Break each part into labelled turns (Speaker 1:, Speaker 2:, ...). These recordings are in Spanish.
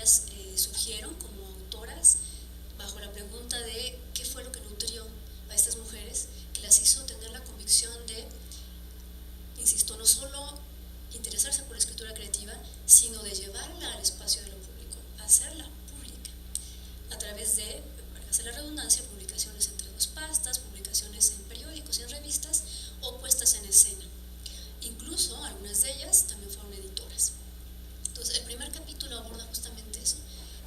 Speaker 1: ellas surgieron como autoras bajo la pregunta de qué fue lo que nutrió a estas mujeres, que las hizo tener la convicción de, insisto, no solo interesarse por la escritura creativa, sino de llevarla al espacio de lo público, hacerla pública, a través de, para hacer la redundancia, publicaciones entre dos pastas, publicaciones en periódicos y en revistas, o puestas en escena. Incluso algunas de ellas también fueron editoras. Entonces, el primer capítulo aborda justamente eso.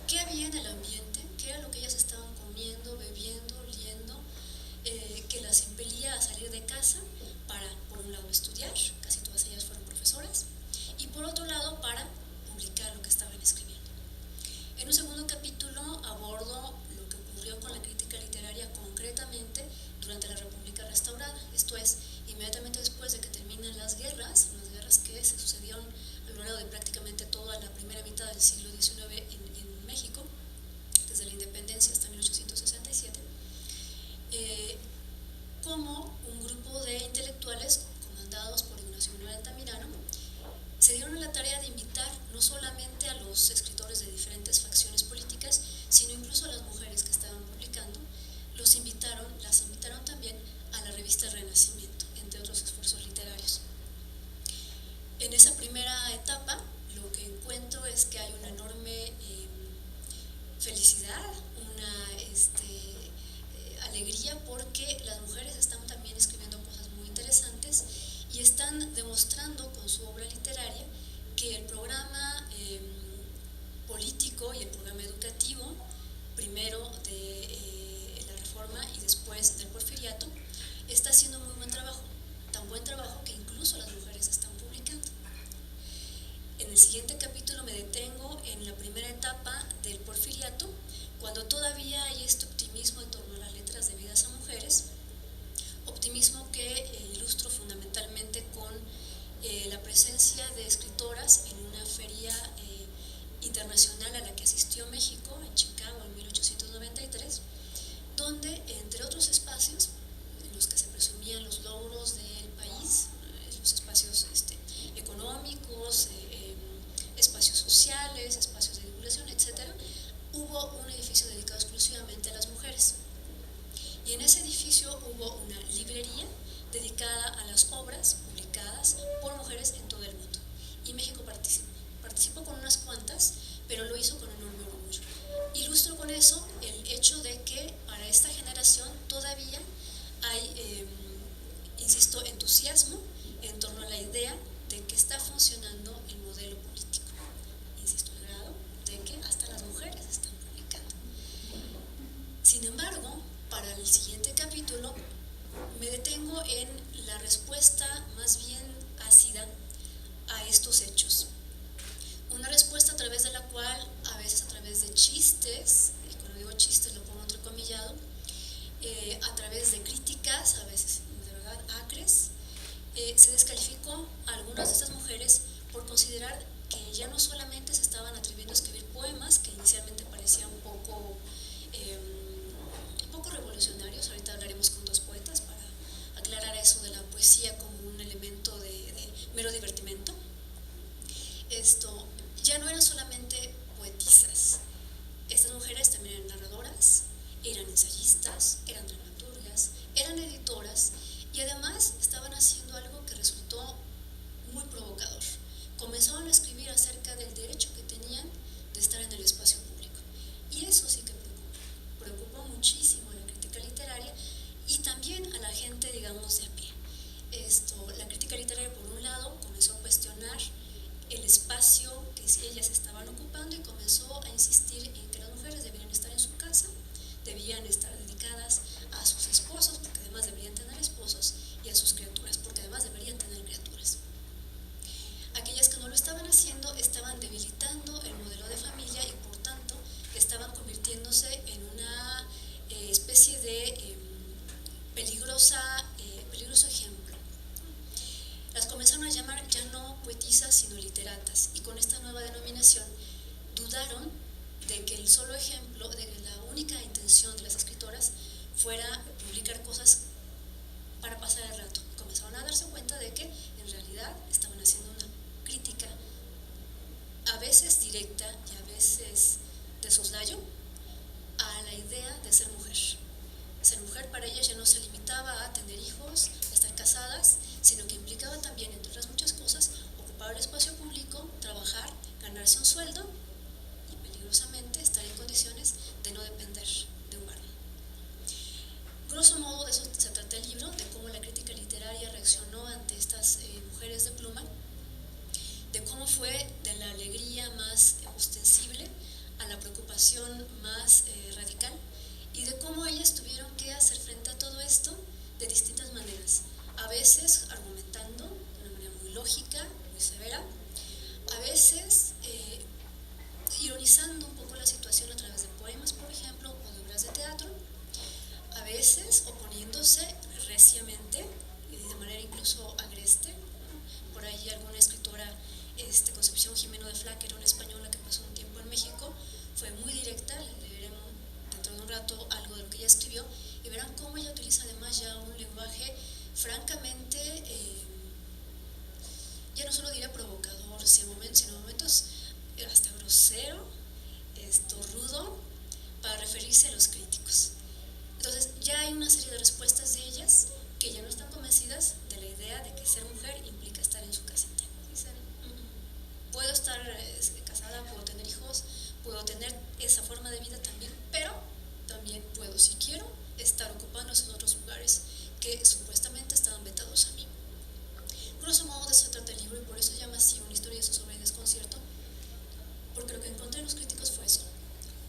Speaker 1: ¿Qué había en el ambiente? ¿Qué era lo que ellas estaban comiendo, bebiendo, oliendo? Que las impelía a salir de casa para, por un lado, estudiar, casi todas ellas fueron profesoras, y por otro lado, para publicar lo que estaban escribiendo. En un segundo capítulo abordo lo que ocurrió con la crítica literaria concretamente durante la República Restaurada, esto es, inmediatamente después de que terminan las guerras que se sucedieron a lo largo de prácticamente toda la primera mitad del siglo XIX en México, desde la independencia hasta 1867, como un grupo de intelectuales comandados por Ignacio Manuel Altamirano se dieron a la tarea de invitar no solamente a los escritores de diferentes facciones políticas, sino incluso a las mujeres que estaban publicando, las invitaron también a la revista Renacimiento, entre otros esfuerzos literarios. En esa primera etapa, lo que encuentro es que hay una enorme felicidad, una alegría, porque las mujeres están también escribiendo cosas muy interesantes y están demostrando con su obra literaria que el programa político y el programa educativo, primero de la Reforma y después del Porfiriato, está haciendo muy buen trabajo, tan buen trabajo que incluso las mujeres están publicando. En el siguiente capítulo me detengo en la primera etapa del Porfiriato, cuando todavía hay este optimismo en torno a las letras debidas a mujeres, optimismo que ilustro fundamentalmente con la presencia de escritoras en una feria internacional a la que asistió México, en Chicago, en 1893, donde, entre otros espacios en los que se presumían los logros del país, los espacios económicos, espacios sociales, espacios de divulgación, etc., hubo un edificio dedicado exclusivamente a las mujeres. Y en ese edificio hubo una librería dedicada a las obras publicadas por mujeres en todo el mundo. Y México participó con unas cuantas, pero lo hizo con enorme orgullo. Ilustro con eso el hecho de que para esta generación todavía hay, insisto, entusiasmo en torno a la idea de que está funcionando el modelo político. Insisto, al grado de que hasta las mujeres están publicando. Sin embargo, para el siguiente capítulo me detengo en la respuesta más bien ácida a estos hechos. Una respuesta a través de la cual, a veces a través de chistes, y cuando digo chistes lo pongo entrecomillado, a través de críticas, a veces de verdad acres, se descalificó a algunas de estas mujeres por considerar que ya no solamente se estaban atreviendo a escribir poemas, que inicialmente parecían un poco revolucionarios. Ahorita hablaremos con dos poetas para aclarar eso de la poesía como un elemento de mero divertimento. Esto ya no eran solamente poetisas. Estas mujeres también eran narradoras, eran ensayistas, eran dramaturgas, eran editoras, y además estaban haciendo algo que resultó muy provocador. Comenzaron a escribir acerca del derecho que tenían de estar en el espacio público. Y eso sí que preocupó muchísimo a la crítica literaria y también a la gente, digamos, de a pie. La crítica literaria, por un lado, comenzó a cuestionar el espacio que ellas estaban ocupando y comenzó a insistir en que las mujeres debían estar en su casa, debían estar dedicadas a sus esposos, porque además deberían tener esposos, y a sus criaturas, porque además deberían tener criaturas. Aquellas que no lo estaban haciendo estaban debilitando el modelo de familia y por tanto estaban convirtiéndose en una especie de peligroso ejemplo. Las comenzaron a llamar ya no poetisas sino literatas, y con esta nueva denominación dudaron de que el solo ejemplo, de que la única intención de las escritoras fuera publicar cosas para pasar el rato. Comenzaron a darse cuenta de que en realidad estaban haciendo una crítica a veces directa y a veces soslayo a la idea de ser mujer. Ser mujer para ellas ya no se limitaba a tener hijos, a estar casadas, sino que implicaba también, entre otras muchas cosas, ocupar el espacio público, trabajar, ganarse un sueldo y peligrosamente estar en condiciones de no depender de un varón. Grosso modo de eso se trata el libro, de cómo la crítica literaria reaccionó ante estas mujeres de pluma, de cómo fue de la alegría más ostensible a la preocupación más radical, y de cómo ellas tuvieron que hacer frente a todo esto de distintas maneras, a veces argumentando de una manera muy lógica, muy severa, a veces ironizando un poco la situación a través de poemas, por ejemplo, o de obras de teatro, a veces oponiéndose reciamente, de manera incluso agreste, ¿no? Por ahí alguna escritora, Concepción Jimeno de Fla, que era una española que pasó un tiempo en México, fue muy directa. Leeremos dentro de un rato algo de lo que ella escribió y verán cómo ella utiliza además ya un lenguaje francamente, ya no solo diría provocador, sino en momentos hasta grosero, rudo, para referirse a los críticos. Entonces ya hay una serie de respuestas de ellas que ya no están convencidas de la idea de que ser mujer implica estar en su casita. Dicen, puedo estar casada, puedo tener hijos, puedo tener esa forma de vida también, pero también puedo, si quiero, estar ocupando esos otros lugares que supuestamente estaban vetados a mí. Grosso modo de eso trata el libro, y por eso se llama así, una historia sobre el desconcierto, porque lo que encontré en los críticos fue eso: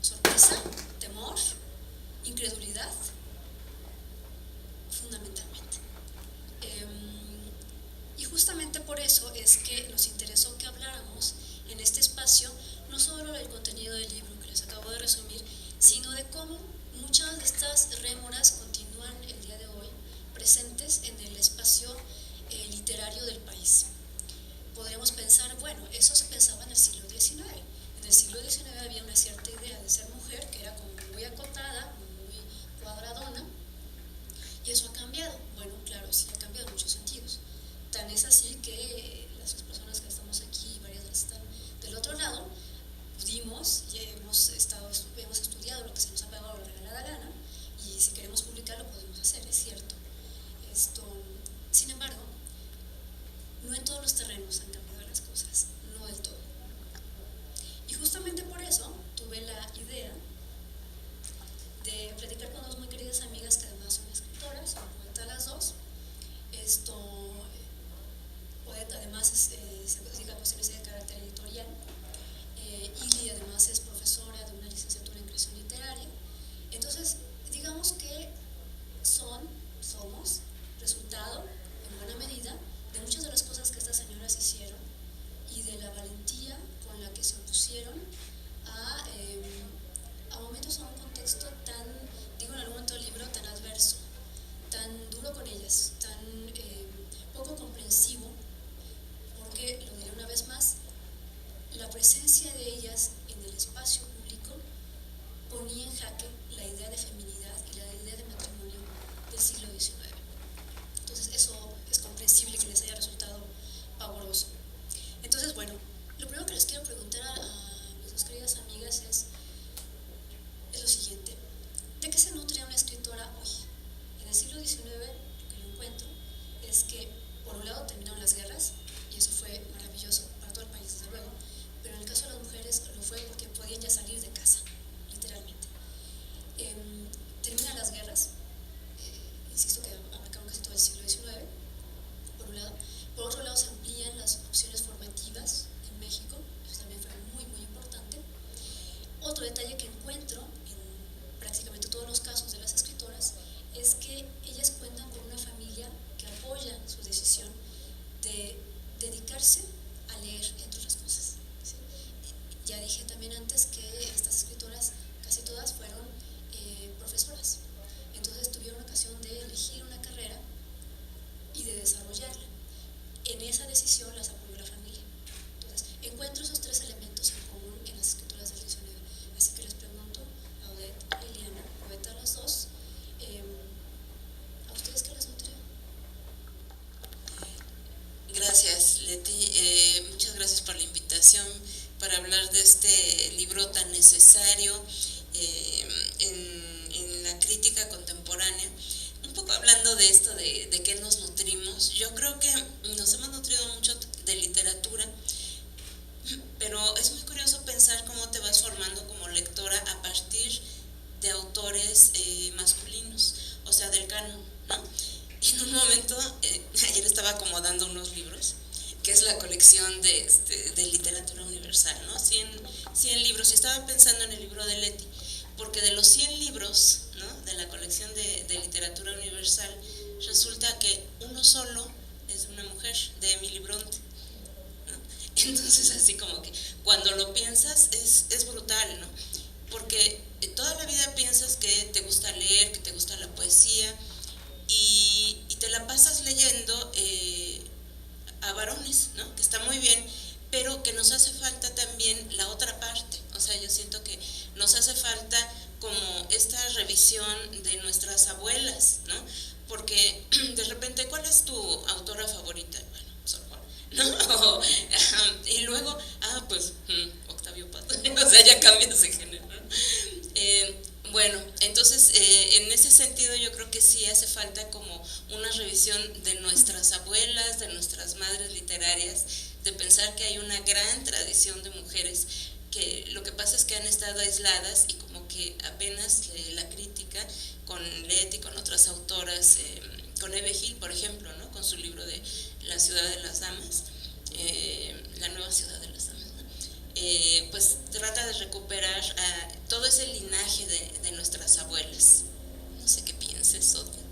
Speaker 1: sorpresa, temor, incredulidad, fundamentalmente. Y justamente por eso es que nos interesó que habláramos en este espacio no solo del contenido del libro que les acabo de resumir, sino de cómo muchas de estas rémoras continúan el día de hoy presentes en el espacio literario del país. Podríamos pensar, bueno, eso se pensaba en el siglo XIX. En el siglo XIX había una cierta idea de ser mujer que era como muy acotada, muy cuadradona, y eso ha cambiado. Bueno, claro, sí ha cambiado en muchos sentidos. Tan es así que las personas que estamos aquí, varias de las están del otro lado, pudimos y hemos estudiado lo que se nos ha pagado la regalada gana, y si queremos publicar lo podemos hacer, es cierto. Sin embargo, no en todos los terrenos han cambiado las cosas, no del todo. Y justamente por eso tuve la idea de platicar con dos muy queridas amigas que además son escritoras, son poetas las dos. Poeta además se dedica a cuestiones de carácter editorial, y además es profesora de una licenciatura en creación literaria. Entonces, digamos que somos resultado, en buena medida, de muchas de las cosas que estas señoras hicieron y de la valentía con la que se opusieron a momentos, a un contexto tan, digo en algún momento del libro, tan adverso, tan duro con ellas, tan poco comprensivo, porque, lo diré una vez más, la presencia de ellas en el espacio público ponía en jaque la idea de feminidad y la idea de matrimonio del siglo XIX. Entonces eso es comprensible que les haya resultado pavoroso. Entonces, bueno, lo primero que les quiero preguntar a mis dos queridas amigas es lo siguiente: ¿de qué se nutre una escritora hoy? En el siglo XIX, lo que yo encuentro es que, por un lado, terminaron las guerras, y eso fue maravilloso para todo el país, desde luego, pero en el caso de las mujeres lo fue porque podían ya salir de casa, literalmente. Terminan las guerras, insisto que abarcaron casi todo el siglo XIX, por un lado. Por otro lado, se amplían las opciones formativas en México, eso también fue muy, muy importante. Otro detalle que encuentro en prácticamente todos los casos de las escritoras es que ellas cuentan con una familia que apoya su decisión de dedicarse a leer, entre otras cosas, ¿sí? Ya dije también antes que estas escritoras, casi todas, fueron profesoras. Entonces tuvieron ocasión de elegir una carrera y de desarrollarla. En esa decisión las apoyó la familia. Entonces, encuentro esos tres elementos en común en las escritoras del XIX. Así que les pregunto a Odette y Liliana, poeta las dos, ¿a ustedes qué les nutrió?
Speaker 2: Gracias, Leti. Muchas gracias por la invitación. para hablar de este libro tan necesario en la crítica contemporánea. Un poco hablando de esto, de qué nos nutrimos, yo creo que nos hemos nutrido mucho de literatura, pero es muy curioso pensar cómo te vas formando como lectora a partir de autores masculinos, o sea, del canon, ¿no? Y en un momento, ayer estaba acomodando unos libros, que es la colección de literatura universal, ¿no? 100 libros, y estaba pensando en el libro de Leti, porque de los 100 libros, ¿no?, de la colección de literatura universal, resulta que uno solo es una mujer, de Emily Bronte. Entonces, así como que cuando lo piensas es brutal, ¿no? Porque toda la vida piensas que te gusta leer, que te gusta la poesía, y te la pasas leyendo a varones, ¿no? Que está muy bien, pero que nos hace falta también la otra parte. O sea, yo siento que nos hace falta como esta revisión de nuestras abuelas, ¿no? Porque de repente, ¿cuál es tu autora favorita? Bueno, Sor Juana, ¿no? Y luego, pues Octavio Paz. O sea, ya cambias de género, ¿no? Bueno, entonces en ese sentido yo creo que sí hace falta como una revisión de nuestras abuelas, de nuestras madres literarias, de pensar que hay una gran tradición de mujeres que lo que pasa es que han estado aisladas y como que apenas la crítica con Leti, con otras autoras, con Eve Gil, por ejemplo, ¿no?, con su libro de La ciudad de las damas, la nueva ciudad de las damas, pues trata de recuperar todo ese linaje de nuestras abuelas. No sé qué pienses, Sonia.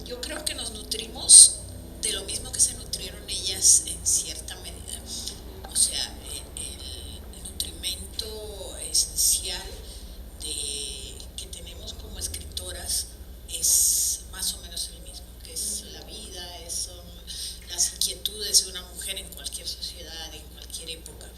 Speaker 3: Yo creo que nos nutrimos de lo mismo que se nutrieron ellas en cierta medida. O sea, el nutrimento esencial que tenemos como escritoras es más o menos el mismo, que es la vida, son las inquietudes de una mujer en cualquier sociedad, en cualquier época.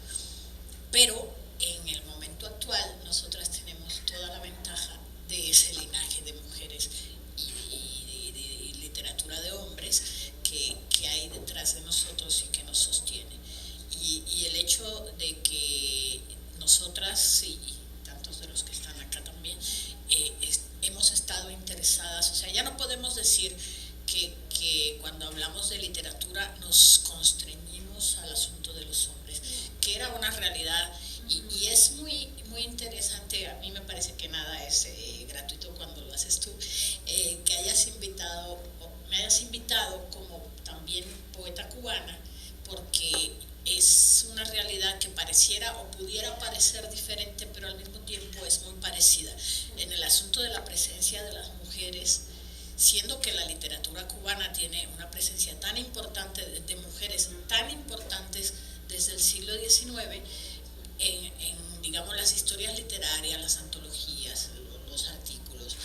Speaker 3: Pero en el momento actual nosotras tenemos toda la ventaja de ese linaje de mujeres y de literatura de hombres que hay detrás de nosotros y que nos sostiene. Y el hecho de que nosotras y tantos de los que están acá también hemos estado interesadas, o sea, ya no podemos decir que cuando hablamos de literatura nos constreñimos al asunto de los hombres, que era una realidad y es muy, muy interesante. A mí me parece que nada es gratuito cuando lo haces tú, que me hayas invitado como también poeta cubana, porque es una realidad que pareciera o pudiera parecer diferente, pero al mismo tiempo es muy parecida en el asunto de la presencia de las mujeres, siendo que la literatura cubana tiene una presencia tan importante de mujeres tan importantes desde el siglo XIX digamos, las historias literarias, las antologías, los artículos,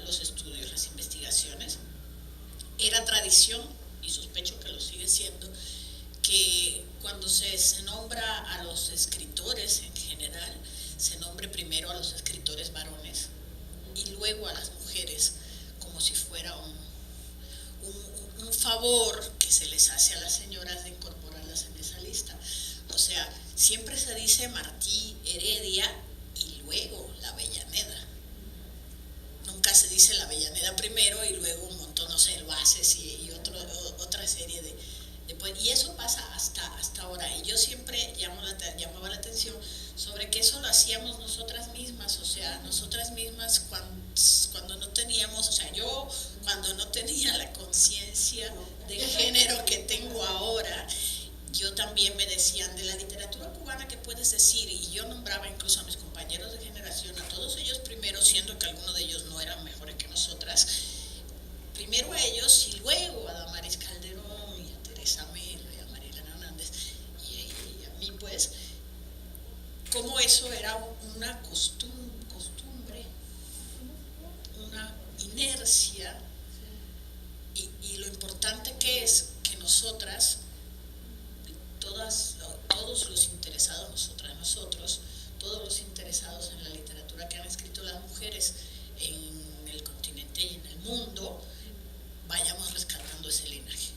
Speaker 3: los estudios, las investigaciones. Era tradición, y sospecho que lo sigue siendo, que cuando se nombra a los escritores en general, se nombre primero a los escritores varones y luego a las mujeres, como si fuera un favor que se les hace a las señoras de incorporarlas en esa lista. O sea, siempre se dice Martí, Heredia y luego la Avellaneda. Nunca se dice la Avellaneda primero y luego un montón, no sé, el Bases y otra serie de y eso pasa hasta ahora. Y yo siempre llamaba la atención sobre que eso lo hacíamos nosotras mismas, o sea, nosotras mismas cuando no teníamos, o sea, yo cuando no tenía la conciencia de género que tengo ahora, yo también me decían de la literatura cubana, ¿qué puedes decir? Y yo nombraba incluso a mis compañeros de generación, a todos ellos primero, siendo que algunos de ellos no eran mejores que nosotras, primero a ellos y luego a Damaris Calderón y a Teresa Melo y a Marilena Hernández y a mí, pues, como eso era una costumbre, una inercia y lo importante que es que nosotras, todos los interesados, nosotros, todos los interesados en la literatura que han escrito las mujeres en el continente y en el mundo, vayamos rescatando ese linaje.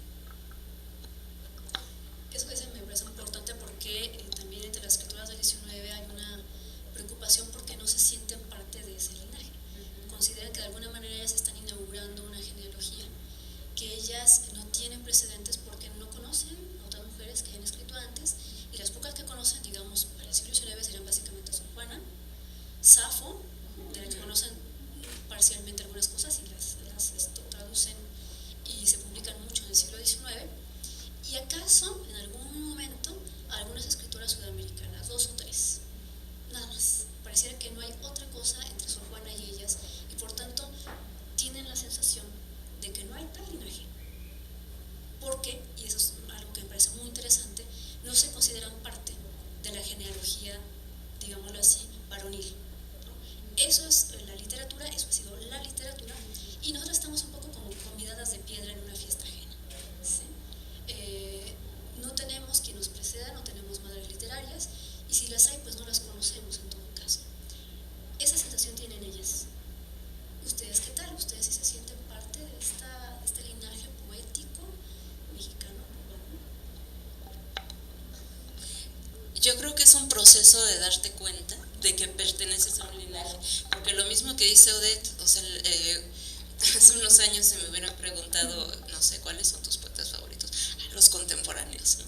Speaker 2: Yo creo que es un proceso de darte cuenta de que perteneces a un linaje, porque lo mismo que dice Odette, o sea, hace unos años se me hubieran preguntado, no sé, ¿cuáles son tus poetas favoritos? Los contemporáneos, ¿no?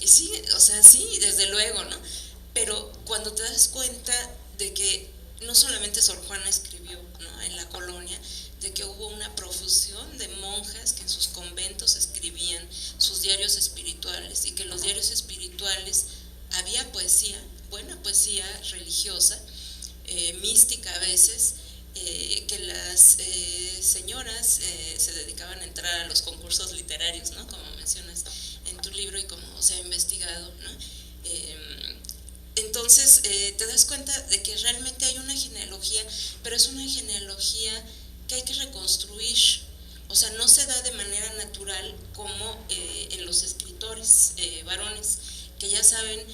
Speaker 2: Y sí, o sea, sí, desde luego, ¿no? Pero cuando te das cuenta de que no solamente Sor Juana escribió, ¿no?, en la colonia, de que hubo una profusión de monjas que en sus conventos escribían sus diarios espirituales, y que en los diarios espirituales había poesía, buena poesía religiosa, mística a veces, que las señoras se dedicaban a entrar a los concursos literarios, ¿no?, como mencionas en tu libro y como se ha investigado, ¿no? Entonces te das cuenta de que realmente hay una genealogía, pero es una genealogía que hay que reconstruir. O sea, no se da de manera natural como en los escritores varones, que ya saben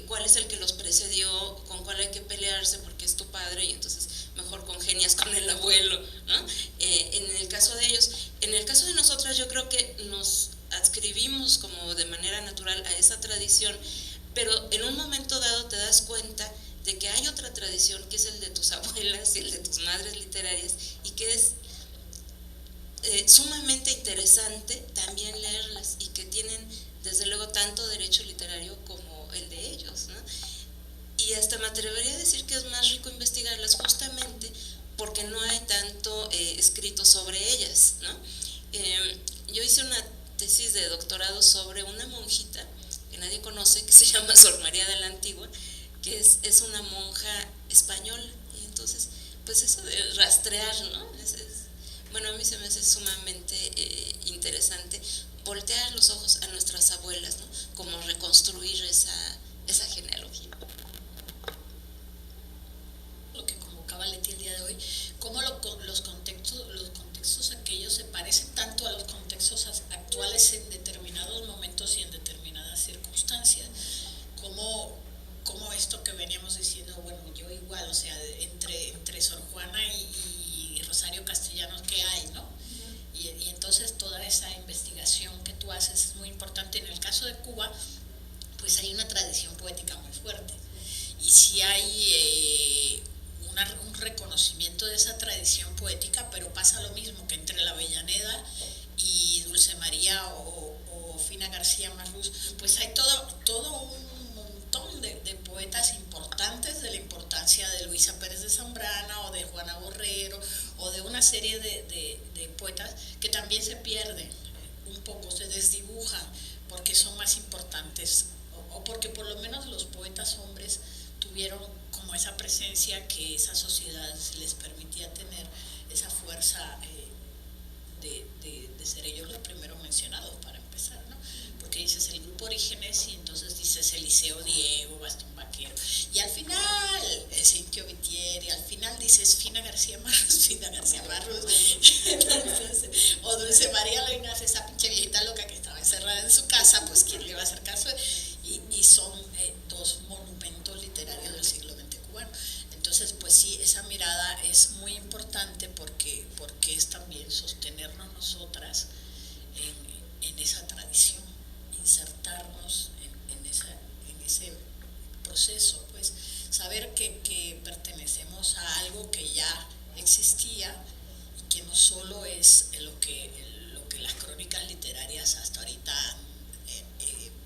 Speaker 2: cuál es el que los precedió, con cuál hay que pelearse porque es tu padre y entonces mejor congenias con el abuelo, ¿no? En el caso de ellos. En el caso de nosotras, yo creo que nos adscribimos como de manera natural a esa tradición, pero en un momento dado te das cuenta de que hay otra tradición, que es el de tus abuelas y el de tus madres literarias, y que es sumamente interesante también leerlas, y que tienen desde luego tanto derecho literario como el de ellos, ¿no? Y hasta me atrevería a decir que es más rico investigarlas justamente porque no hay tanto escrito sobre ellas, ¿no? Yo hice una tesis de doctorado sobre una monjita que nadie conoce, que se llama Sor María de la Antigua, que es una monja española, y entonces pues eso de rastrear, ¿no? Bueno, a mí se me hace sumamente interesante voltear los ojos a nuestras abuelas, ¿no?, como reconstruir esa genealogía.
Speaker 3: Lo que convocaba Leti el día de hoy, cómo los contextos aquellos se parecen tanto a los contextos actuales en determinados momentos y en determinadas circunstancias, como esto que veníamos diciendo, bueno, yo igual, o sea, entre Sor Juana y Rosario Castellanos, ¿qué hay, no? Y entonces toda esa investigación que tú haces es muy importante. En el caso de Cuba, pues hay una tradición poética muy fuerte, y sí hay un reconocimiento de esa tradición poética, pero pasa lo mismo que entre la Avellaneda y Dulce María o Fina García Marrús, pues hay todo un montón de poetas importantes, de la importancia de Luisa Pérez de Zambrana o de Juana Borrero o de una serie de poetas que también se pierden un poco, se desdibujan porque son más importantes, o porque por lo menos los poetas hombres tuvieron como esa presencia que esa sociedad les permitía tener, esa fuerza de ser ellos los primeros mencionados para empezar, ¿no? Porque dices el grupo Orígenes y entonces dices Eliseo Diego, Gastón Vaquero, y al final Cintio Vitieri, al final dices Fina García Marrús, entonces, o Dulce María Leinas, esa pinche viejita loca que estaba encerrada en su casa, pues quién le iba a hacer caso, y son dos monumentos literarios del siglo XX cubano. Entonces, pues sí, esa mirada es muy importante porque es también sostenernos nosotras en esa tradición, insertarnos en ese proceso, pues saber que pertenecemos a algo que ya existía y que no solo es lo que las crónicas literarias hasta ahorita han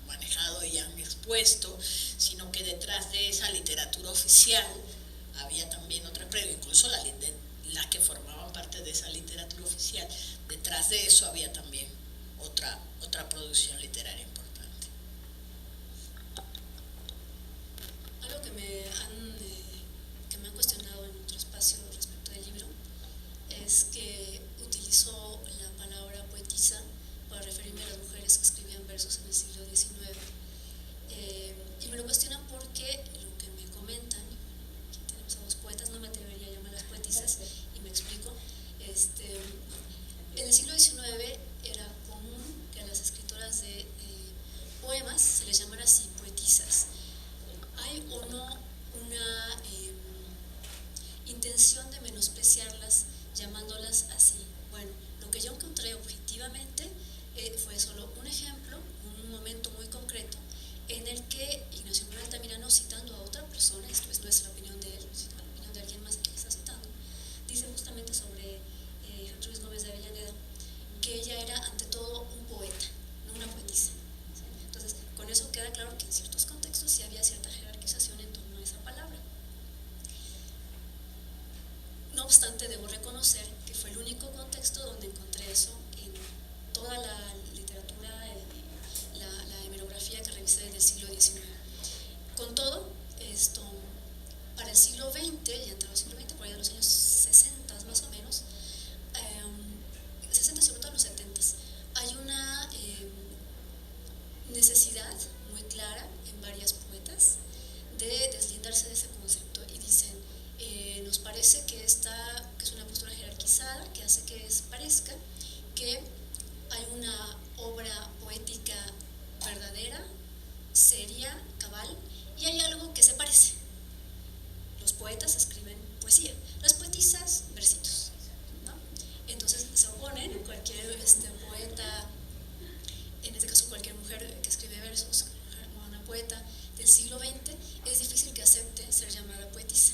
Speaker 3: manejado y han expuesto, sino que detrás de esa literatura oficial había también otra, pero incluso las que formaban parte de esa literatura oficial, detrás de eso había también otra producción literaria importante.
Speaker 1: Algo que me han cuestionado en otro espacio respecto del libro es que utilizo la palabra poetisa para referirme a las mujeres que escribían versos en el siglo XIX, y me lo cuestionan porque lo que me comentan, aquí tenemos a dos poetas, no me atrevería a llamarlas poetisas, y me explico. En el siglo XIX era común que a las escritoras de poemas se les llamara así, poetisas. ¿Hay o no una intención de menospreciarlas llamándolas así? Bueno, lo que yo encontré objetivamente fue solo un ejemplo, un momento muy concreto en el que Ignacio Manuel Altamirano, citando a otra persona, esto no es la opinión de él, sino la opinión de alguien más que está citando, dice justamente sobre Gertrudis Gómez de Avellaneda que ella era ante todo un poeta, no una poetisa. ¿Sí? Entonces, con eso queda claro que en ciertos contextos sí había cierta jerarquización en torno a esa palabra. No obstante, debo reconocer que fue el único contexto donde encontré eso en toda la literatura, la hemerografía que revisé del siglo XIX. Con todo, para el siglo XX, ya entrado el siglo XX, por ahí de los años 60 más o menos, 60 sobre todo los 70, hay una necesidad muy clara en varias poetas de deslindarse de ese concepto y dicen, nos parece que es una postura jerarquizada que hace que parezca que hay una obra poética verdadera, seria, cabal, y hay algo que se parece. Los poetas escriben poesía, las poetisas versitos, ¿no? Entonces se oponen, cualquier poeta, en este caso cualquier mujer que escribe versos, una poeta del siglo XX, es difícil que acepte ser llamada poetisa.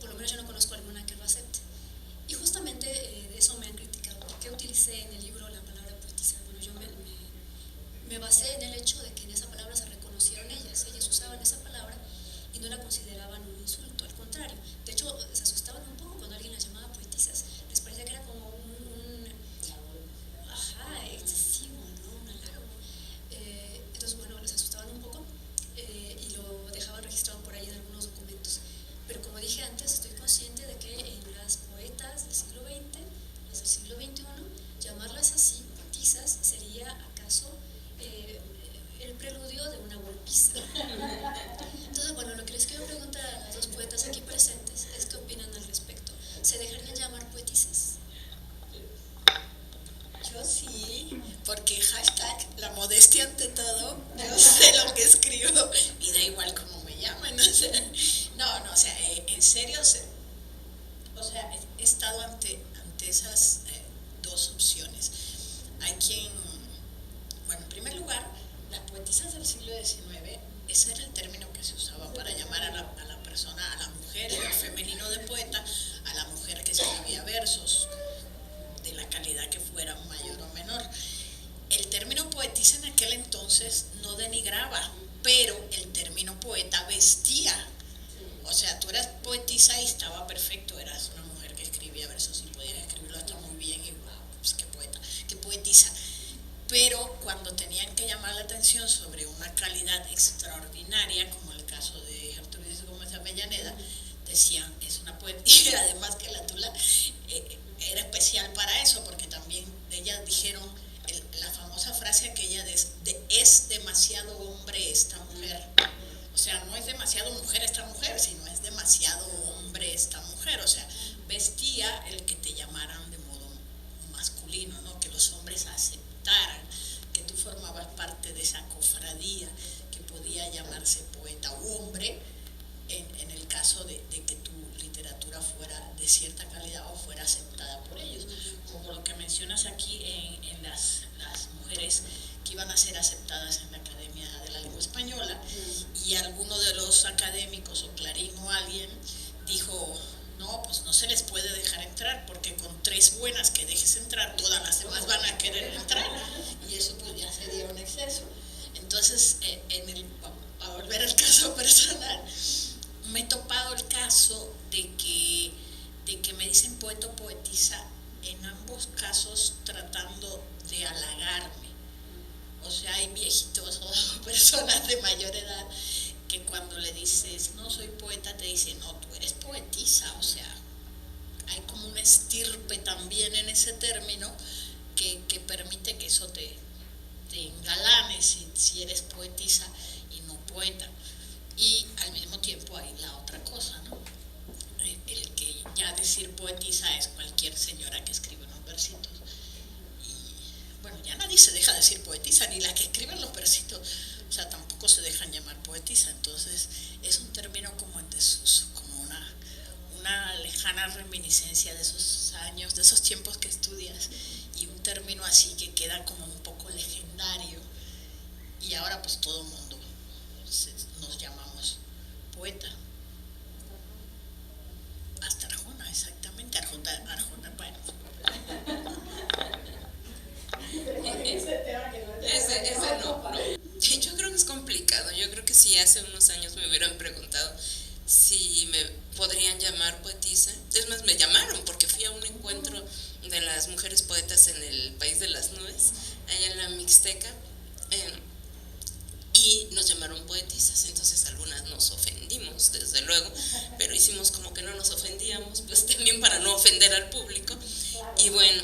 Speaker 1: Por lo menos yo no conozco alguna que lo acepte. Y justamente de eso me han criticado. ¿Por qué utilicé en el libro la palabra poetisa? Bueno, yo me basé en el hecho de que en esa palabra se reconocieron ellas usaban esa palabra y no la consideraban un insulto, al contrario. De hecho, se asustaban un poco cuando alguien las llamaba poetisas. Les parecía que era como excesivo, ¿no? Un halago. Entonces, bueno, les asustaban un poco y lo dejaban registrado por ahí en algunos documentos. Pero como dije antes, estoy consciente de que en las poetas del siglo XX, las del siglo XXI, llamarlas así, poetisas, sería acaso el preludio de una golpiza. Entonces, bueno, lo que les quiero preguntar a las dos poetas aquí presentes es qué opinan al respecto. ¿Se dejarían llamar poetisas?
Speaker 3: Yo sí, porque hashtag la modestia ante todo, yo sé lo que escribo y da igual cómo me llaman, o sea, no, o sea, en serio, o sea, he estado ante esas dos opciones. Hay quien, bueno, en primer lugar, las poetisas del siglo XIX, ese era el término que se usaba para llamar a la persona, a la mujer, el femenino de poeta, a la mujer que escribía versos, de la calidad que fuera, mayor o menor. El término poetisa en aquel entonces no denigraba, pero el término poeta vestía. O sea, tú eras poetisa y estaba perfecto, eras una mujer que escribía versos y podías escribirlo hasta muy bien y wow, pues qué poeta, qué poetisa. Pero cuando tenían que llamar la atención sobre una calidad extraordinaria, como el caso de Gertrudis Gómez de Avellaneda, decían, es una poetisa, y además que la tula era especial para eso, porque también ellas dijeron la famosa frase aquella de es demasiado hombre esta mujer. O sea, no es demasiado mujer esta mujer, sino es demasiado hombre esta mujer. O sea, vestía el que te llamaran de modo masculino, ¿no? Que los hombres aceptaran que tú formabas parte de esa cofradía que podía llamarse poeta u hombre, en el caso de que tu literatura fuera de cierta calidad o fuera aceptada por ellos. Como lo que mencionas aquí en las mujeres que iban a ser aceptadas en la Academia de la Lengua Española, y alguno de los académicos o Clarín o alguien dijo, no, pues no se les puede dejar entrar porque con 3 buenas que dejes entrar, todas las demás van a querer entrar, y eso pues ya sería un exceso. Entonces, para volver al caso personal, me he topado el caso de que me dicen poeta o poetisa, en ambos casos tratando de halagarme. O sea, hay viejitos o personas de mayor edad que cuando le dices, no soy poeta, te dicen, no, tú eres poetisa. O sea, hay como una estirpe también en ese término que permite que eso te engalanes si eres poetisa y no poeta. Y al mismo tiempo hay la otra cosa, ¿no? El que ya decir poetisa es cualquier señora que escribe unos versitos. Y bueno, ya nadie se deja decir poetisa, ni las que escriben los versitos, o sea, tampoco se dejan llamar poetisa. Entonces es un término como en desuso, como una lejana reminiscencia de esos años, de esos tiempos que estudias, y un término así que queda como un poco legendario, y ahora pues todo el mundo
Speaker 2: ese no. Yo creo que es complicado. Yo creo que si hace unos años me hubieran preguntado si me podrían llamar poetisa, es más, me llamaron porque fui a un encuentro de las mujeres poetas en el País de las Nubes, allá en la Mixteca, y nos llamaron poetisas. Entonces algunas nos ofendimos, desde luego, pero hicimos como que no nos ofendíamos, pues también para no ofender al público. Y bueno,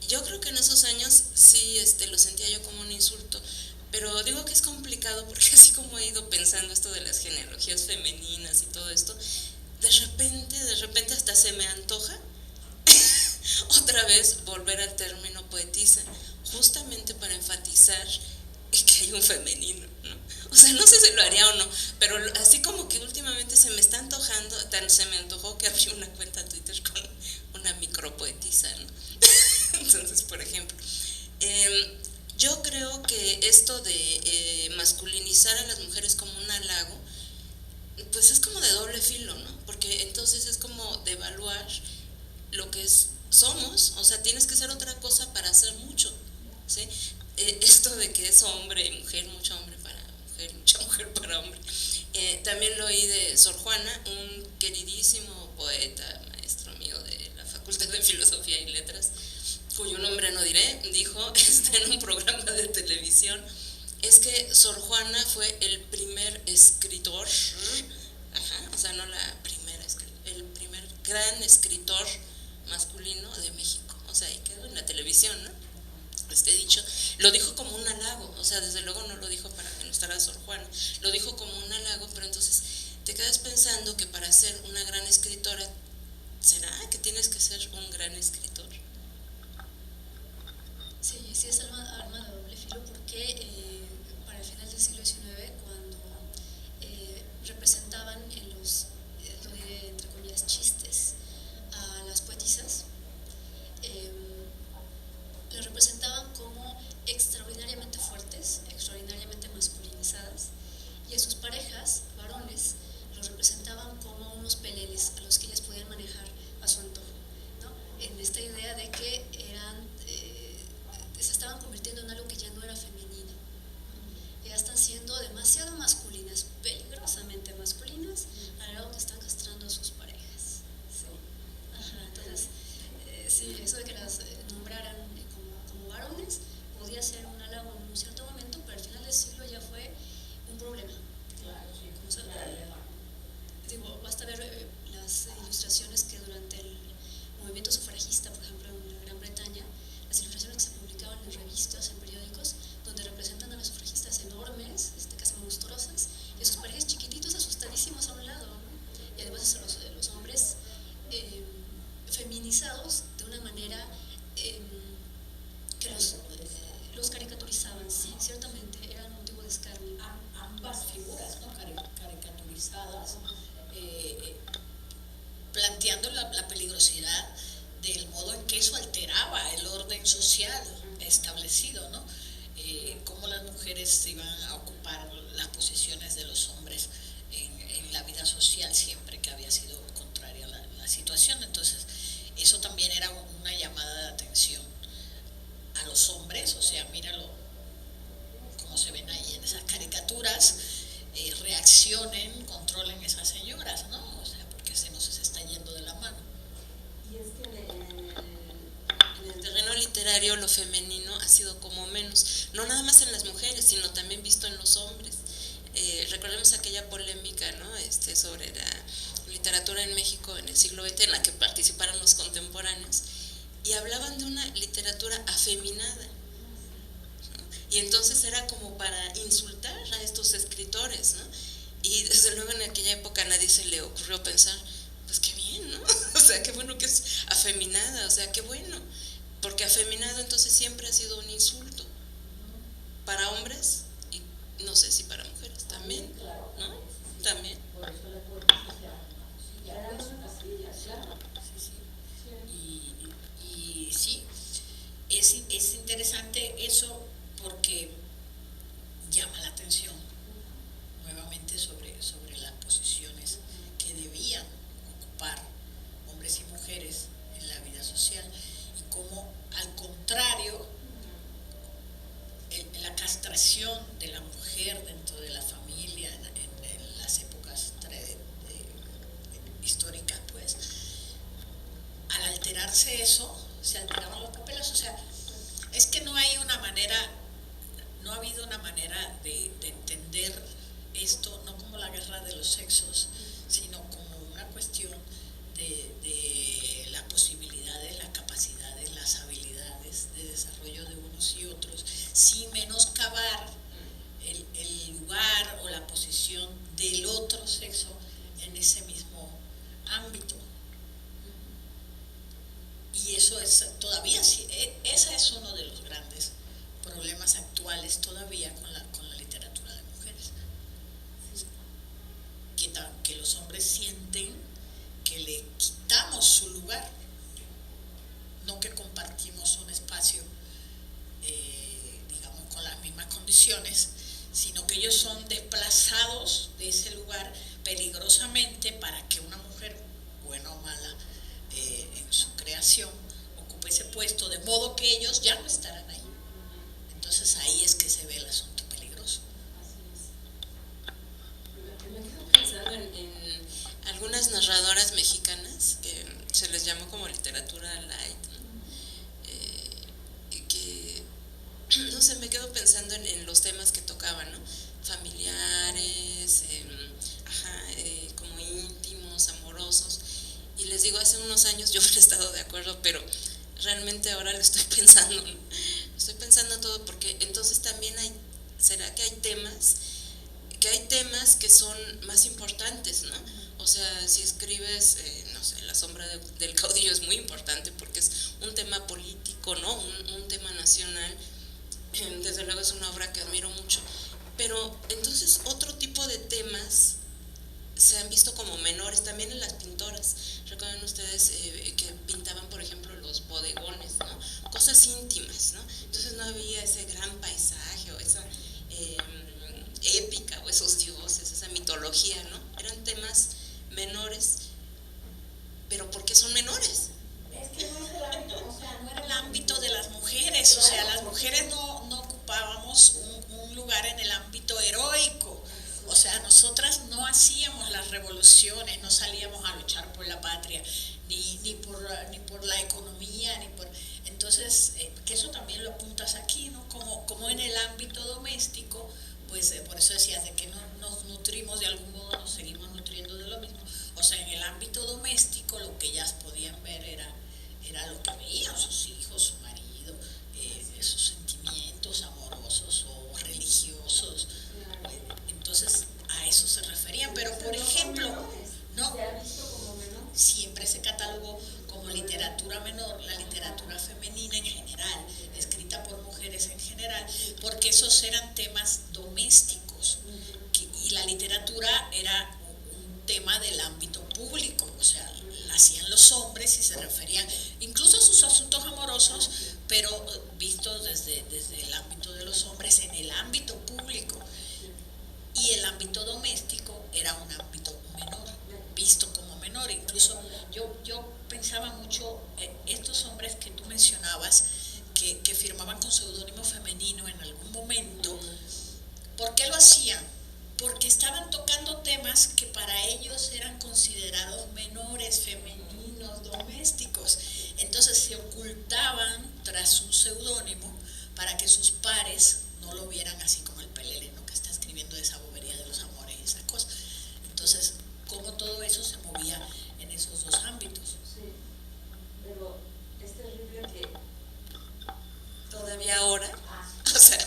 Speaker 2: yo creo que en esos años sí lo sentía yo como un insulto, pero digo que es complicado porque así como he ido pensando esto de las genealogías femeninas y todo esto, de repente hasta se me antoja otra vez volver al término poetisa, justamente para enfatizar que hay un femenino, ¿no? O sea, no sé si lo haría o no, pero así como que últimamente se me está antojando, se me antojó que abrí una cuenta Twitter con una micropoetisa, ¿no? Entonces, por ejemplo, yo creo que esto de masculinizar a las mujeres como un halago, pues es como de doble filo, ¿no? Porque entonces es como devaluar lo que somos, o sea, tienes que ser otra cosa para hacer mucho, ¿sí? Esto de que es hombre y mujer, mucho hombre para mujer, mucha mujer para hombre. También lo oí de Sor Juana, un queridísimo poeta, maestro mío de la Facultad de Filosofía y Letras, cuyo nombre no diré, dijo en un programa de televisión, es que Sor Juana fue el primer escritor, o sea, no la primera, el primer gran escritor masculino de México, o sea, y quedó en la televisión, ¿no? Dicho, lo dijo como un halago, o sea, desde luego no lo dijo para denostar a Sor Juana, lo dijo como un halago, pero entonces te quedas pensando que para ser una gran escritora, ¿será que tienes que ser un gran escritor?
Speaker 1: Sí, es arma de doble filo porque para el final del siglo XIX, cuando representaban en los, lo diré entre comillas, chistes a las poetisas, las representaban como extraordinariamente fuertes, extraordinariamente masculinizadas, y a sus parejas, varones, los representaban como unos peleles a los que ellas podían manejar a su antojo, ¿no? En esta idea de que se estaban convirtiendo en algo que ya no era femenino, ¿no? Ya están siendo demasiado masculinas, peligrosamente masculinas, al grado que están castrando a sus parejas, ¿sí? Entonces, sí, eso de que las nombraran como varones podía ser un halago en un cierto momento, pero al final del siglo ya fue un problema.
Speaker 3: Claro, sí,
Speaker 1: un problema. Digo, basta ver las ilustraciones que durante el movimiento sufragista, por ejemplo, en Gran Bretaña, las ilustraciones que se publicaban en revistas, en periódicos, donde representan a las sufragistas enormes, casi monstruosas, y a sus parejas chiquititos, asustadísimos a un lado, ¿no? Y además a los hombres feminizados de una manera que los caricaturizaban, sí, ciertamente, eran motivo de escarnio.
Speaker 3: Ambas figuras, ¿no? Caricaturizadas, planteando la peligrosidad del modo en que eso alteraba el orden social establecido, ¿no? Cómo las mujeres iban a ocupar las posiciones de los hombres en la vida social siempre que había sido contraria a la situación. Entonces, eso también era una llamada de atención a los hombres, o sea, míralo como se ven ahí en esas caricaturas, reaccionen, controlen esas señoras, ¿no? O sea, porque se nos está yendo de la mano.
Speaker 2: Y es que en el terreno literario lo femenino ha sido como menos, no nada más en las mujeres, sino también visto en los hombres. Recordemos aquella polémica, ¿no? Sobre la literatura en México en el siglo XX, en la que participaron los contemporáneos, y hablaban de una literatura afeminada, ¿no? Y entonces era como para insultar a estos escritores, ¿no? Y desde luego en aquella época a nadie se le ocurrió pensar, pues qué bien, ¿no? O sea, qué bueno que es afeminada, o sea, qué bueno, porque afeminado entonces siempre ha sido un insulto para hombres y no sé si para mujeres también, ¿no? También.
Speaker 3: Por eso la poesía ya era una casilla, claro. Y sí, es interesante eso porque llama la atención nuevamente sobre las posiciones que debían ocupar hombres y mujeres en la vida social y cómo al contrario la castración represión de la mujer dentro de la familia en las épocas históricas, pues, al alterarse eso, se alteraban los papeles. O sea, es que no hay una manera, no ha habido una manera de entender esto, no como la guerra de los sexos, sino como una cuestión de las posibilidades, las capacidades, las habilidades de desarrollo de unos y otros, sin menoscabar el lugar o la posición del otro sexo en ese mismo ámbito. Y eso es todavía, ese es uno de los grandes problemas actuales todavía con la literatura de mujeres. Que los hombres sienten que le quitamos su lugar, no que compartimos un espacio, digamos, con las mismas condiciones, sino que ellos son desplazados de ese lugar peligrosamente para que una mujer, buena o mala, en su creación, ocupe ese puesto, de modo que ellos ya no estarán ahí. Entonces ahí es que se ve el asunto peligroso.
Speaker 2: Me quedo pensando en algunas narradoras mexicanas que se les llamó como literatura light, ¿no? Que, no sé, me quedo pensando en los temas que tocaban, ¿no? Familiares, como íntimos, amorosos. Y les digo, hace unos años yo hubiera estado de acuerdo, pero realmente ahora lo estoy pensando, ¿no? Estoy pensando todo, porque entonces también ¿será que hay temas que son más importantes, ¿no? O sea, si escribes, no sé, La sombra del caudillo es muy importante porque es un tema político, ¿no? Un tema nacional. Desde luego es una obra que admiro mucho. Pero entonces otro tipo de temas se han visto como menores también en las pintoras. Recuerdan ustedes que pintaban, por ejemplo, los bodegones, ¿no? Cosas íntimas, ¿no? Entonces no había ese gran paisaje o esa épica o esos dioses, esa mitología, ¿no? Eran temas menores, pero ¿por qué son menores?
Speaker 3: Es que no es el ámbito, o sea, no era el ámbito de las mujeres, o sea, las mujeres no ocupábamos un lugar en el ámbito heroico. O sea, nosotras no hacíamos las revoluciones, no salíamos a luchar por la patria, ni por la economía, entonces, que eso también lo apuntas aquí, ¿no? Como en el ámbito doméstico, pues por eso decías de que no nos nutrimos, de algún modo nos seguimos nutriendo de lo mismo. O sea, en el ámbito doméstico lo que ellas podían ver era lo que veían sus hijos, su marido, sus sentimientos amorosos o religiosos. Entonces a eso se referían, pero por ejemplo, ¿no? Siempre se catalogó como literatura menor la literatura femenina en general, escrita por mujeres en general, porque esos eran temas domésticos y la literatura era un tema del ámbito público, o sea, la hacían los hombres y se referían incluso a sus asuntos amorosos, pero vistos desde el ámbito de los hombres en el ámbito público. Y el ámbito doméstico era un ámbito menor, visto como menor. Incluso yo pensaba mucho, estos hombres que tú mencionabas, que firmaban con seudónimo femenino en algún momento, ¿por qué lo hacían? Porque estaban tocando temas que para ellos eran considerados menores, femeninos, domésticos. Entonces se ocultaban tras un seudónimo para que sus pares no lo vieran así como el pelele, ¿no? Que está escribiendo esa bobería de los amores y esas cosas. Entonces, cómo todo eso se movía en esos dos ámbitos.
Speaker 2: Sí, pero es terrible que todavía ahora, o sea,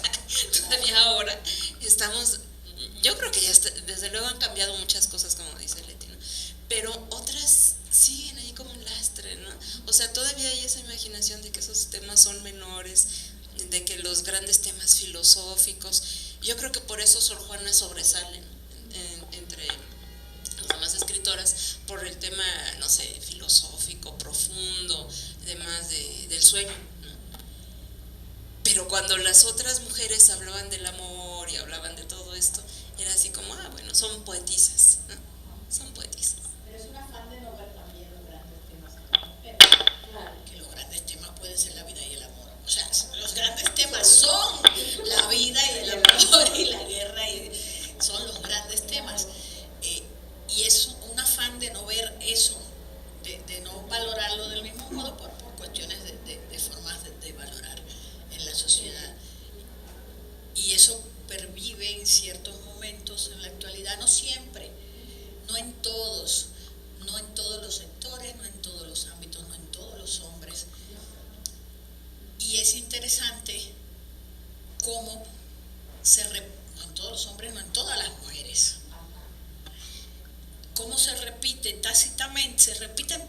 Speaker 2: todavía ahora estamos, yo creo que ya desde luego han cambiado muchas cosas, como dice Leti, ¿no? Pero otras siguen ahí como un lastre, ¿no? O sea, todavía hay esa imaginación de que esos temas son menores, de que los grandes temas filosóficos, yo creo que por eso Sor Juana sobresale, ¿no? Entre las demás escritoras, por el tema, no sé, filosófico, profundo, demás del sueño, ¿no? Pero cuando las otras mujeres hablaban del amor y hablaban de todo esto, era así como, bueno, son poetisas, ¿no? Son poetisas.
Speaker 3: Pero es un afán de no ver también los grandes temas que claro, que los grandes temas pueden ser la vida y el amor. O sea, los grandes temas son la vida y el amor. sociedad. Y eso pervive en ciertos momentos en la actualidad, no siempre, no en todos los sectores, no en todos los ámbitos, no en todos los hombres. Y es interesante cómo no en todos los hombres, no en todas las mujeres, cómo se repiten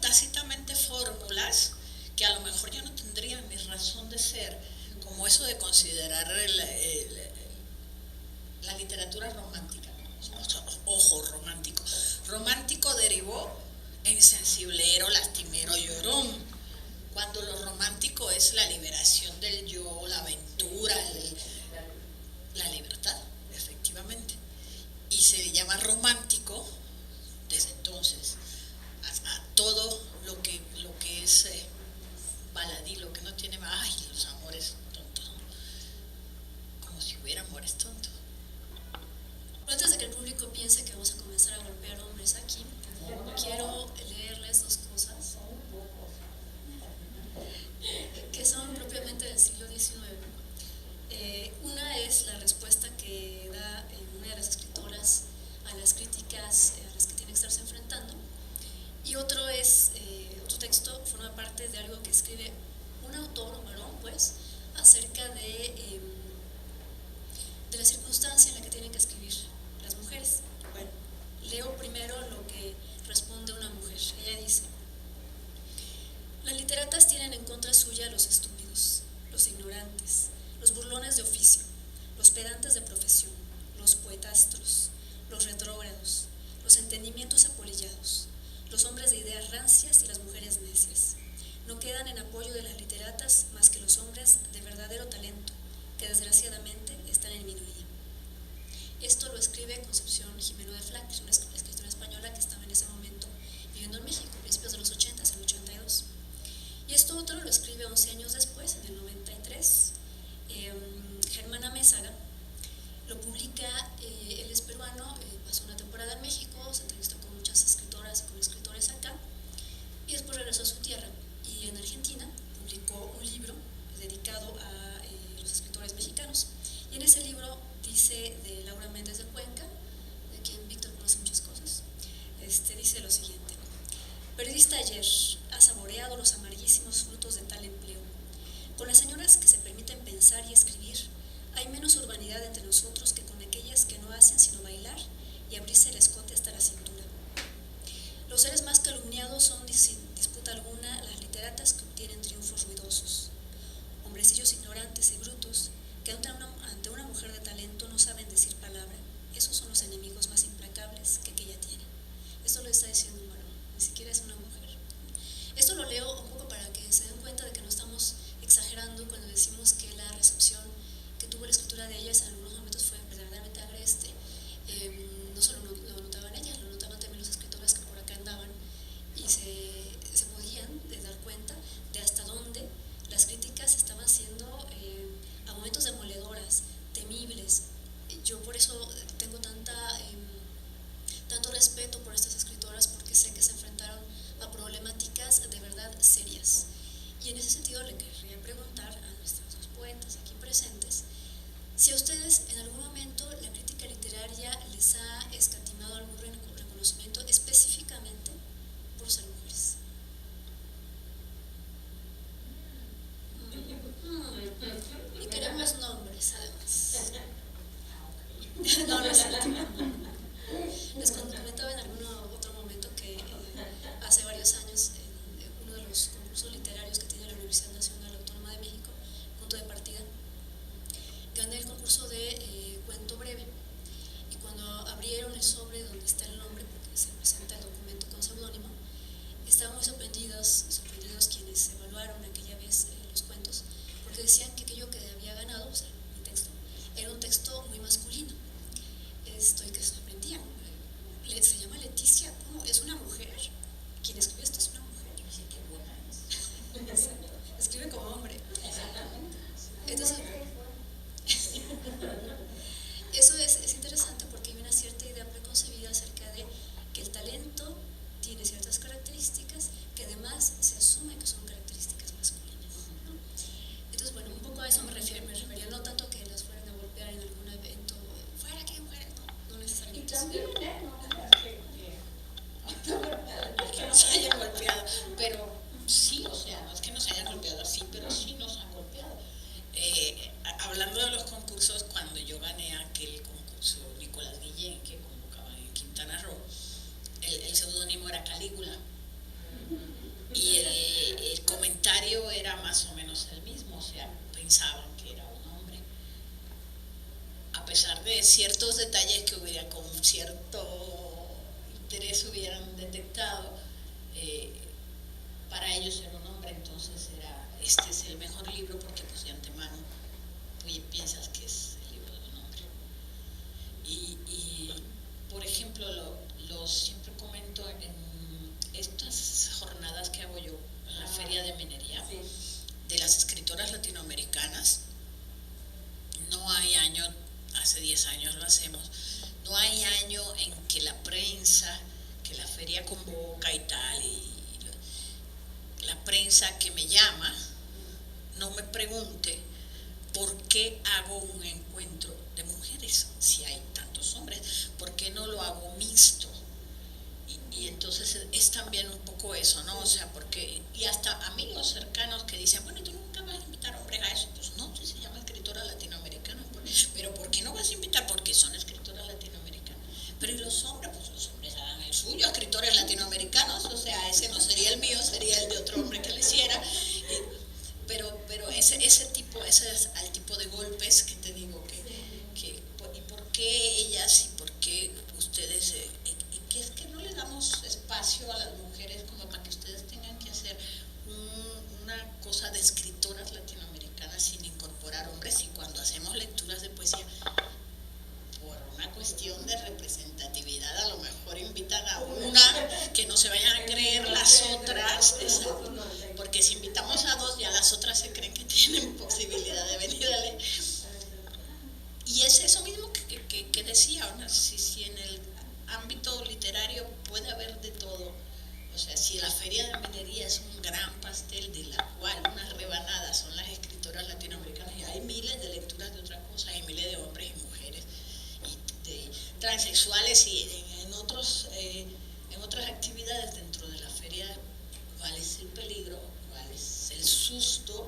Speaker 3: tácitamente fórmulas que a lo mejor ya no tendrían ni razón de ser, como eso de considerar la literatura romántica. Ojo, romántico. Romántico derivó en sensiblero, lastimero, llorón, cuando lo romántico es la liberación del yo, la aventura, la libertad, efectivamente. Y se llama romántico desde entonces a todo lo que es baladí, lo que no tiene más, ay, los amores tontos, ¿no? Como si hubiera amores tontos.
Speaker 1: Antes de que el público piense que vamos a comenzar a golpear hombres aquí, quiero leerles dos cosas que son propiamente del siglo XIX. Una es la respuesta que da una de las escritoras a las críticas a las que tiene que estarse enfrentando, y otro texto forma parte de algo que escribe un autor, un varón, pues, acerca de la circunstancia en la que tienen que escribir las mujeres. Bueno, leo primero lo que responde una mujer. Ella dice: las literatas tienen en contra suya a los estúpidos, los ignorantes, los burlones de oficio, los pedantes de profesión, los poetastros, los retrógrados, los entendimientos apolillados, los hombres de ideas rancias y las mujeres necias. No quedan en apoyo de las literatas más que los hombres de verdadero talento, que desgraciadamente están en minoría. Esto lo escribe Concepción Jimeno de Flandes, una escritora española que estaba en ese momento viviendo en México, a principios de los 80, en el 82. Y esto otro lo escribe 11 años después, en el 93. Germana Mézaga lo publica, él es peruano, pasó una temporada en México, se entrevistó con muchas escritoras, con escritores acá, y después regresó a su tierra. Y en Argentina publicó un libro dedicado a los escritores mexicanos. Y en ese libro dice de Laura Méndez de Cuenca, de quien Víctor conoce muchas cosas, dice lo siguiente: periodista ayer, ha saboreado los amarguísimos frutos de tal empleo. Con las señoras que se permiten pensar y escribir, hay menos urbanidad entre nosotros que con aquellas que no hacen sino bailar y abrirse el escote hasta la cintura. Los seres más calumniados son, sin disputa alguna, las literatas que obtienen triunfos ruidosos. Hombrecillos ignorantes y brutos que ante una mujer de talento no saben decir palabra, esos son los enemigos más implacables que ella tiene. Esto lo está diciendo un varón, ni siquiera es una mujer. Esto lo leo un poco para que se den cuenta de que no estamos exagerando cuando decimos que la recepción que tuvo la escritura de ellas en algunos momentos fue verdaderamente agreste. No solo lo notaban ellas, lo notaban también los escritores que por acá andaban, y se podían dar cuenta de hasta dónde las críticas estaban siendo a momentos demoledoras, temibles. Yo por eso tengo tanto respeto por estas escritoras, porque sé que se enfrentaron a problemáticas de verdad serias. Y en ese sentido le querría preguntar a nuestros dos poetas aquí presentes si a ustedes en algún momento la crítica literaria les ha escatimado algún reconocimiento específicamente por ser mujeres. Y queremos nombres, además. No, no es cierto. Les comentaba en algún otro momento que hace varios años, en uno de los concursos literarios que tiene la Universidad Nacional Autónoma de México, punto de partida, gané el concurso de cuento breve. Y cuando abrieron el sobre donde está el nombre, porque se presenta el documento con seudónimo, estaban muy sorprendidos quienes evaluaron aquella vez los cuentos, porque decían que aquello que había ganado, o sea, mi texto, era un texto muy masculino. Y que sorprendían. Se llama Leticia, ¿cómo? ¿Es una mujer? ¿Quién escribe esto es una mujer?
Speaker 2: Sí, qué buena es.
Speaker 1: Exacto. Escribe como hombre.
Speaker 2: Exactamente.
Speaker 1: Entonces, eso es interesante porque hay una cierta idea preconcebida acerca de que el talento tiene ciertas características que además se asume que son características masculinas, ¿no? Entonces, bueno, un poco a eso me refiero
Speaker 3: ciertos detalles que hubiera con cierto interés hubieran detectado, para ellos era un hombre, entonces este es el mejor libro porque pues de antemano pues, piensas que es el libro de un hombre. Y por ejemplo, siempre comento en estas jornadas que hago yo en la Feria de Minería, sí, de las escritoras latinoamericanas. No hay año, hace 10 años lo hacemos, no hay año en que la prensa, que la feria convoca y tal, y la prensa que me llama no me pregunte por qué hago un encuentro de mujeres si hay tantos hombres, por qué no lo hago mixto. Y entonces es también un poco eso, ¿no? O sea, porque, y hasta amigos cercanos que dicen, bueno, ¿y tú nunca vas a invitar hombres a eso? Pues no, si se llama escritora latinoamericana. Pero ¿por qué no vas a invitar? Porque son escritoras latinoamericanas. Pero ¿y los hombres? Pues los hombres hagan el suyo, escritores latinoamericanos, o sea, ese no sería el mío, sería el de otro hombre que lo hiciera. Pero ese tipo, ese es el tipo de golpes que te digo, ¿y por qué ellas y por qué ustedes... que es que no le damos espacio a las mujeres como para que ustedes tengan que hacer una cosa de escritoras latinoamericanas sin incorporar hombres, y cuando hacemos lecturas de poesía, por una cuestión de representatividad, a lo mejor invitan a una, que no se vayan a creer las otras, porque si invitamos a dos, ya las otras se creen que tienen posibilidad de venir a leer. Y es eso mismo que decía, ¿no? Si en el ámbito literario puede haber de todo, o sea, si la Feria de Minería es un gran pastel de la cual unas rebanadas son las escritoras latinoamericanas, y hay miles de lecturas de otra cosa, hay miles de hombres y mujeres y de transexuales y en otras actividades dentro de la feria. ¿Cuál es el peligro? ¿Cuál es el susto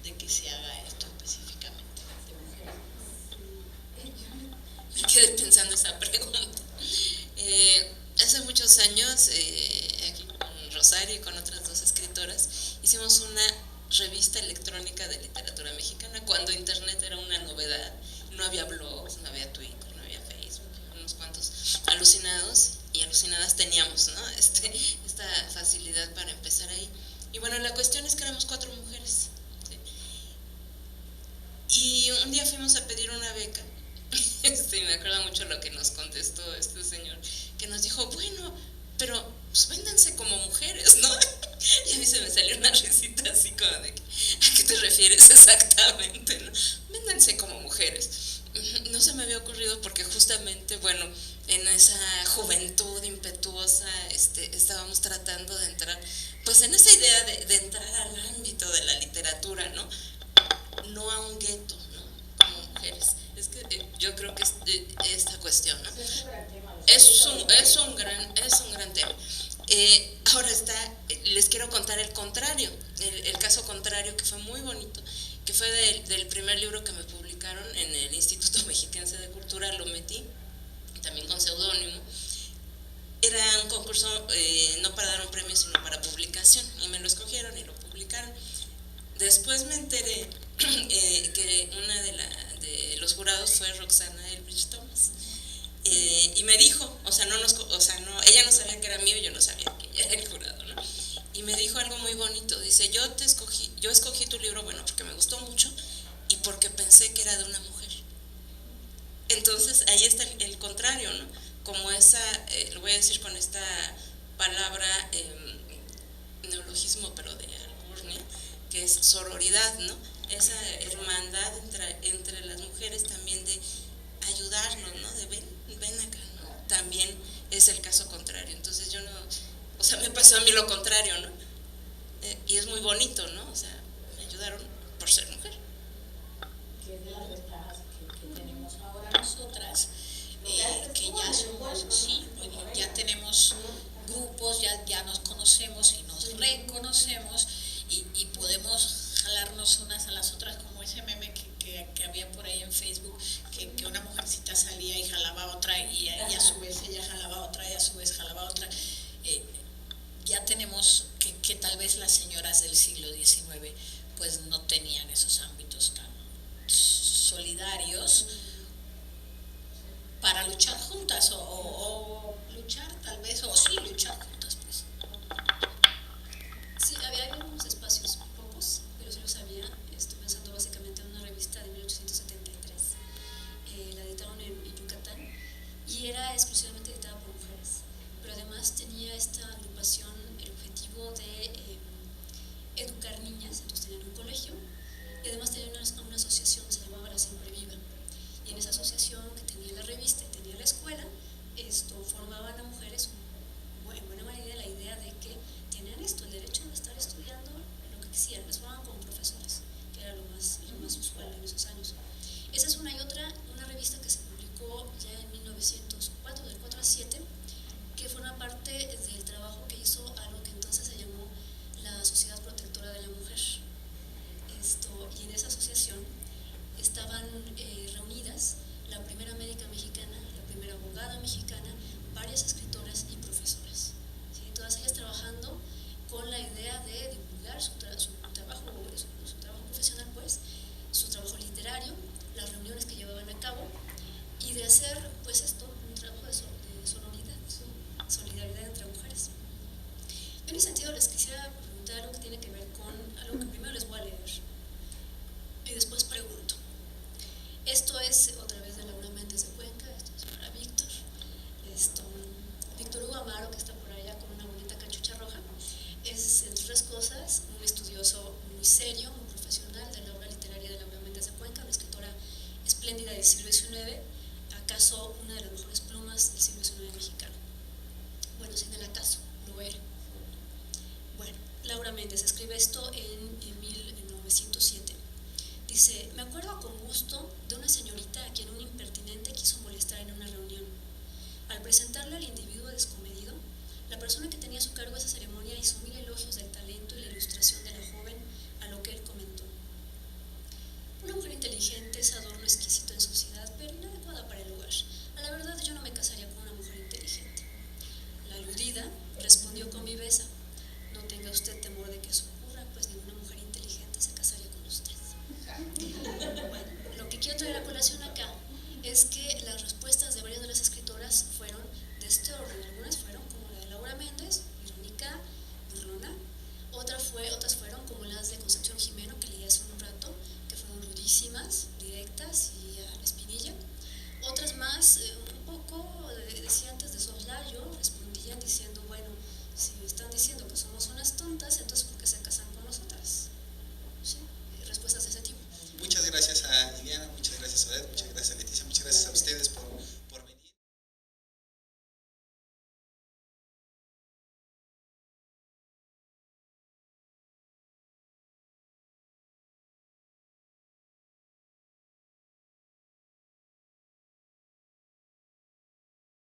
Speaker 3: de que se haga esto específicamente de mujeres?
Speaker 2: Me quedé pensando esa pregunta. Hace muchos años, aquí con Rosario y con otras dos escritoras, hicimos una revista electrónica de literatura mexicana cuando internet era una novedad. No había blogs, no había Twitter, no había Facebook, unos cuantos alucinados y alucinadas teníamos, ¿no? Esta facilidad para empezar ahí. Y bueno, la cuestión es que éramos 4 mujeres, ¿sí? Y un día fuimos a pedir una beca. Me acuerdo mucho lo que nos contestó este señor, que nos dijo, bueno, pero pues véndanse como mujeres, ¿no? Y a mí se me salió una risita así como de, ¿a qué te refieres exactamente, no? Véndanse como mujeres. No se me había ocurrido porque justamente, bueno, en esa juventud impetuosa estábamos tratando de entrar, pues en esa idea de entrar al ámbito de la literatura, ¿no? No a un gueto, ¿no? Como mujeres. Es que yo creo que esta cuestión, ¿no? Es un gran tema. Ahora les quiero contar el contrario, el caso contrario, que fue muy bonito, que fue del primer libro que me publicaron en el Instituto Mexiquense de Cultura. Lo metí también con seudónimo. Era un concurso no para dar un premio, sino para publicación, y me lo escogieron y lo publicaron. Después me enteré que una de los jurados fue Roxana Elbridge Thomas, y me dijo, ella no sabía que era mío, yo no sabía que ella era el jurado, ¿no? Y me dijo algo muy bonito, dice, yo escogí tu libro, bueno, porque me gustó mucho y porque pensé que era de una mujer. Entonces ahí está el contrario, ¿no? Como lo voy a decir con esta palabra, neologismo, pero de Alcurnia, que es sororidad, ¿no? Esa hermandad entre las mujeres también, de ayudarnos, ¿no? De ven acá, ¿no? También es el caso contrario. Entonces yo no, o sea, me pasó a mí lo contrario, ¿no? Y es muy bonito, ¿no? O sea, me ayudaron por ser mujer.
Speaker 3: Que es de las ventajas que tenemos ahora nosotras, que ya somos, sí, ya tenemos grupos, ya nos conocemos y nos reconocemos, y podemos jalarnos unas a las otras, como ese meme que había por ahí en Facebook, que una mujercita salía y jalaba a otra, y a su vez ella jalaba a otra, y a su vez jalaba a otra. Ya tenemos que tal vez las señoras del siglo XIX pues no tenían esos ámbitos tan solidarios, para luchar juntas o luchar tal vez, o sí, luchar juntas, pues.
Speaker 1: Sí, había algunos espacios, pocos, pero sí los había. Estoy pensando básicamente en una revista de 1873. La editaron en Yucatán y era exclusivamente editada por mujeres. Pero además tenía esta agrupación el objetivo de educar niñas, entonces tenían un colegio y además tenían una asociación que se llamaba La Siempre Viva. Y en esa asociación que tenía la revista y tenía la escuela, formaban a mujeres en buena medida la idea de que tenían el derecho de estar estudiando lo que quisieran, les formaban como profesores, que era lo más usual en esos años. Esa es una y otra, una revista que se publicó ya en 1904, del 4 al 7, que forma parte del trabajo que hizo algo que entonces se llamó la Sociedad Protectora de la Mujer. Y en esa asociación estaban reunidas la primera médica mexicana, la primera abogada mexicana, varias escritoras y profesoras, ¿sí? Todas ellas trabajando con la idea de divulgar su trabajo profesional, pues, su trabajo literario, las reuniones que llevaban a cabo y de hacer, pues, un trabajo de solidaridad entre mujeres. En ese sentido les quisiera preguntar algo que tiene que ver con algo que primero les voy a leer y después pregunto. Esto es otra vez de Laura Méndez de Cuenca, esto es para Víctor. Víctor Hugo Amaro, que está por allá con una bonita cachucha roja, es, entre otras cosas, un estudioso muy serio, muy profesional de la obra literaria de Laura Méndez de Cuenca, una escritora espléndida del siglo XIX, acaso una de las mejores plumas del siglo XIX mexicano. Bueno, sin el acaso, lo era. Bueno, Laura Méndez escribe esto en 1907. Dice: me acuerdo con gusto de una señorita a quien un impertinente quiso molestar en una reunión. Al presentarle al individuo descomedido, la persona que tenía a su cargo esa ceremonia hizo 1000 elogios del talento y la ilustración de la joven, a lo que él comentó: una mujer inteligente es adorno exquisito en sociedad, pero inadecuada para el lugar. A la verdad, yo no me casaría con una mujer inteligente. La aludida respondió con viveza: no tenga usted temor de que eso ocurra, pues ninguna mujer inteligente se casaría con usted. Bueno, lo que quiero traer a colación acá es que las respuestas de varias de las escritoras fueron de este orden. Algunas fueron como la de Laura Méndez, irónica, burlona. Otras fueron como